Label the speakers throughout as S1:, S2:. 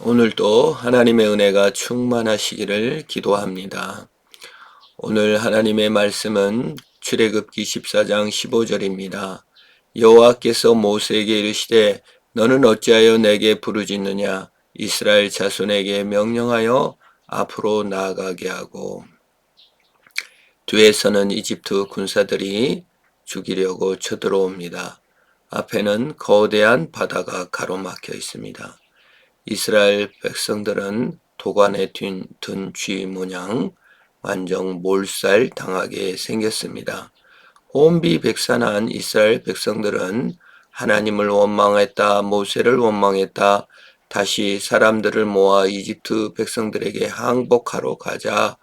S1: 오늘도 하나님의 은혜가 충만하시기를 기도합니다. 오늘 하나님의 말씀은 출애굽기 14장 15절입니다. 여호와께서 모세에게 이르시되 너는 어찌하여 내게 부르짖느냐 이스라엘 자손에게 명령하여 앞으로 나아가게 하고. 뒤에서는 이집트 군사들이 죽이려고 쳐들어옵니다. 앞에는 거대한 바다가 가로막혀 있습니다. 이스라엘 백성들은 도관에 든 쥐 모양 완전 몰살 당하게 생겼습니다. 혼비백산한 이스라엘 백성들은 하나님을 원망했다, 모세를 원망했다, 다시 사람들을 모아 이집트 백성들에게 항복하러 가자.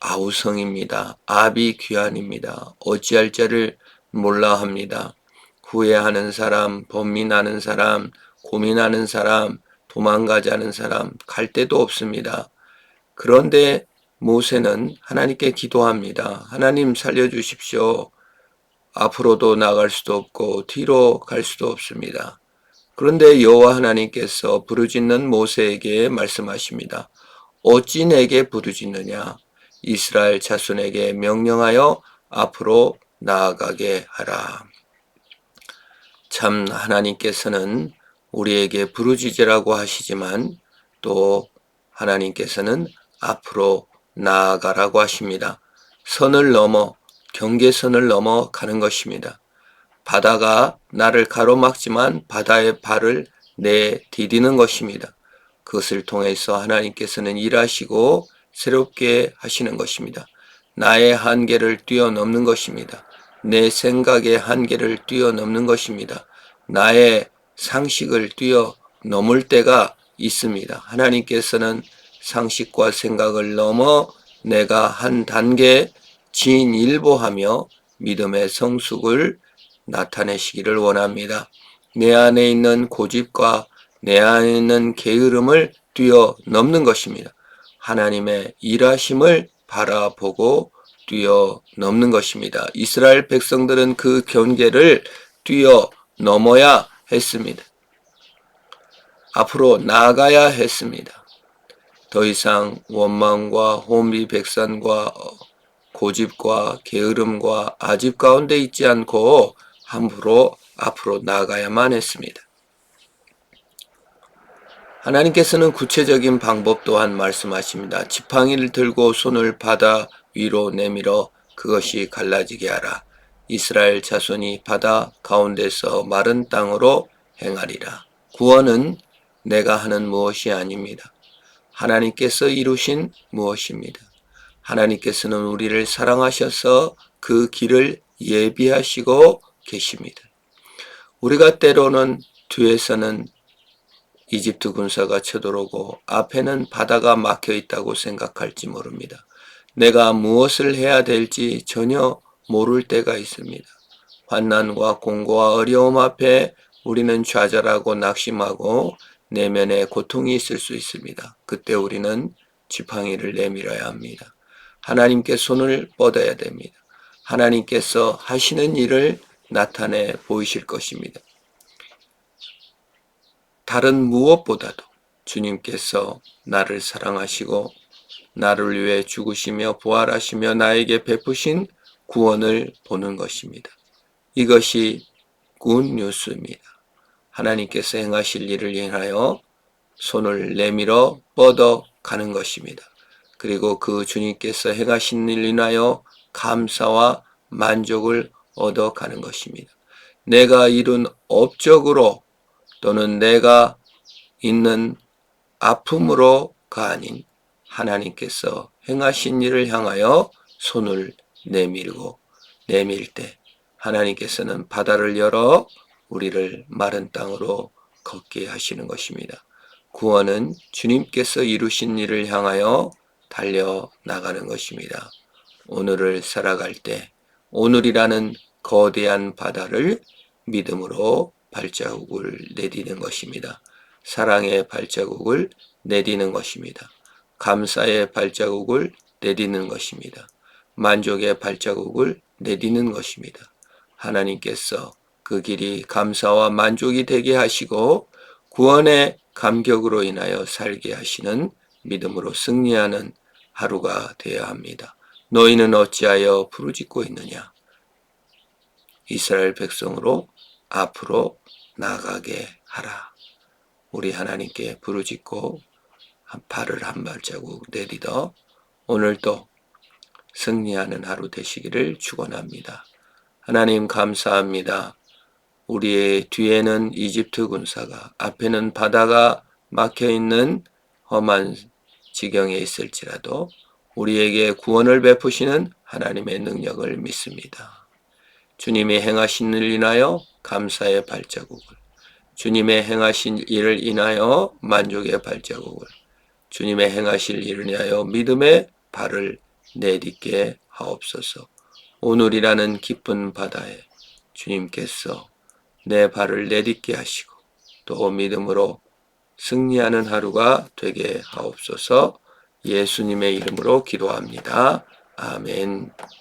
S1: 아우성입니다. 아비규환입니다. 어찌할 자를 몰라 합니다. 후회하는 사람, 번민하는 사람, 고민하는 사람, 도망가자는 사람, 갈 데도 없습니다. 그런데 모세는 하나님께 기도합니다. 하나님 살려주십시오. 앞으로도 나갈 수도 없고 뒤로 갈 수도 없습니다. 그런데 여호와 하나님께서 부르짖는 모세에게 말씀하십니다. 어찌 내게 부르짖느냐? 이스라엘 자손에게 명령하여 앞으로 나아가게 하라. 참 하나님께서는 우리에게 부르짖으라고 하시지만 또 하나님께서는 앞으로 나아가라고 하십니다. 선을 넘어 경계선을 넘어 가는 것입니다. 바다가 나를 가로막지만 바다의 발을 내디디는 것입니다. 그것을 통해서 하나님께서는 일하시고 새롭게 하시는 것입니다. 나의 한계를 뛰어넘는 것입니다. 내 생각의 한계를 뛰어넘는 것입니다. 나의 상식을 뛰어넘을 때가 있습니다. 하나님께서는 상식과 생각을 넘어 내가 한 단계 진일보하며 믿음의 성숙을 나타내시기를 원합니다. 내 안에 있는 고집과 내 안에 있는 게으름을 뛰어넘는 것입니다. 하나님의 일하심을 바라보고 뛰어넘는 것입니다. 이스라엘 백성들은 그 경계를 뛰어넘어야 했습니다. 앞으로 나아가야 했습니다. 더 이상 원망과 혼비백산과 고집과 게으름과 아집 가운데 있지 않고 함부로 앞으로 나아가야만 했습니다. 하나님께서는 구체적인 방법 또한 말씀하십니다. 지팡이를 들고 손을 바다 위로 내밀어 그것이 갈라지게 하라. 이스라엘 자손이 바다 가운데서 마른 땅으로 행하리라. 구원은 내가 하는 무엇이 아닙니다. 하나님께서 이루신 무엇입니다. 하나님께서는 우리를 사랑하셔서 그 길을 예비하시고 계십니다. 우리가 때로는 뒤에서는 이집트 군사가 쳐들어오고 앞에는 바다가 막혀 있다고 생각할지 모릅니다. 내가 무엇을 해야 될지 전혀 모를 때가 있습니다. 환난과 공고와 어려움 앞에 우리는 좌절하고 낙심하고 내면에 고통이 있을 수 있습니다. 그때 우리는 지팡이를 내밀어야 합니다. 하나님께 손을 뻗어야 됩니다. 하나님께서 하시는 일을 나타내 보이실 것입니다. 다른 무엇보다도 주님께서 나를 사랑하시고 나를 위해 죽으시며 부활하시며 나에게 베푸신 구원을 보는 것입니다. 이것이 굿뉴스입니다. 하나님께서 행하실 일을 인하여 손을 내밀어 뻗어 가는 것입니다. 그리고 그 주님께서 행하신 일을 인하여 감사와 만족을 얻어 가는 것입니다. 내가 이룬 업적으로 또는 내가 있는 아픔으로가 아닌 하나님께서 행하신 일을 향하여 손을 내밀 때 하나님께서는 바다를 열어 우리를 마른 땅으로 걷게 하시는 것입니다. 구원은 주님께서 이루신 일을 향하여 달려나가는 것입니다. 오늘을 살아갈 때 오늘이라는 거대한 바다를 믿음으로 발자국을 내디는 것입니다. 사랑의 발자국을 내디는 것입니다. 감사의 발자국을 내디는 것입니다. 만족의 발자국을 내디는 것입니다. 하나님께서 그 길이 감사와 만족이 되게 하시고 구원의 감격으로 인하여 살게 하시는 믿음으로 승리하는 하루가 되어야 합니다. 너희는 어찌하여 부르짖고 있느냐? 이스라엘 백성으로 앞으로 나가게 하라. 우리 하나님께 부르짖고 발을 한 발자국 내딛어 오늘도 승리하는 하루 되시기를 축원합니다. 하나님 감사합니다. 우리의 뒤에는 이집트 군사가, 앞에는 바다가 막혀있는 험한 지경에 있을지라도 우리에게 구원을 베푸시는 하나님의 능력을 믿습니다. 주님이 행하신 일을 인하여 감사의 발자국을, 주님의 행하신 일을 인하여 만족의 발자국을, 주님의 행하실 일을 인하여 믿음의 발을 내딛게 하옵소서. 오늘이라는 기쁜 바다에 주님께서 내 발을 내딛게 하시고 또 믿음으로 승리하는 하루가 되게 하옵소서. 예수님의 이름으로 기도합니다. 아멘.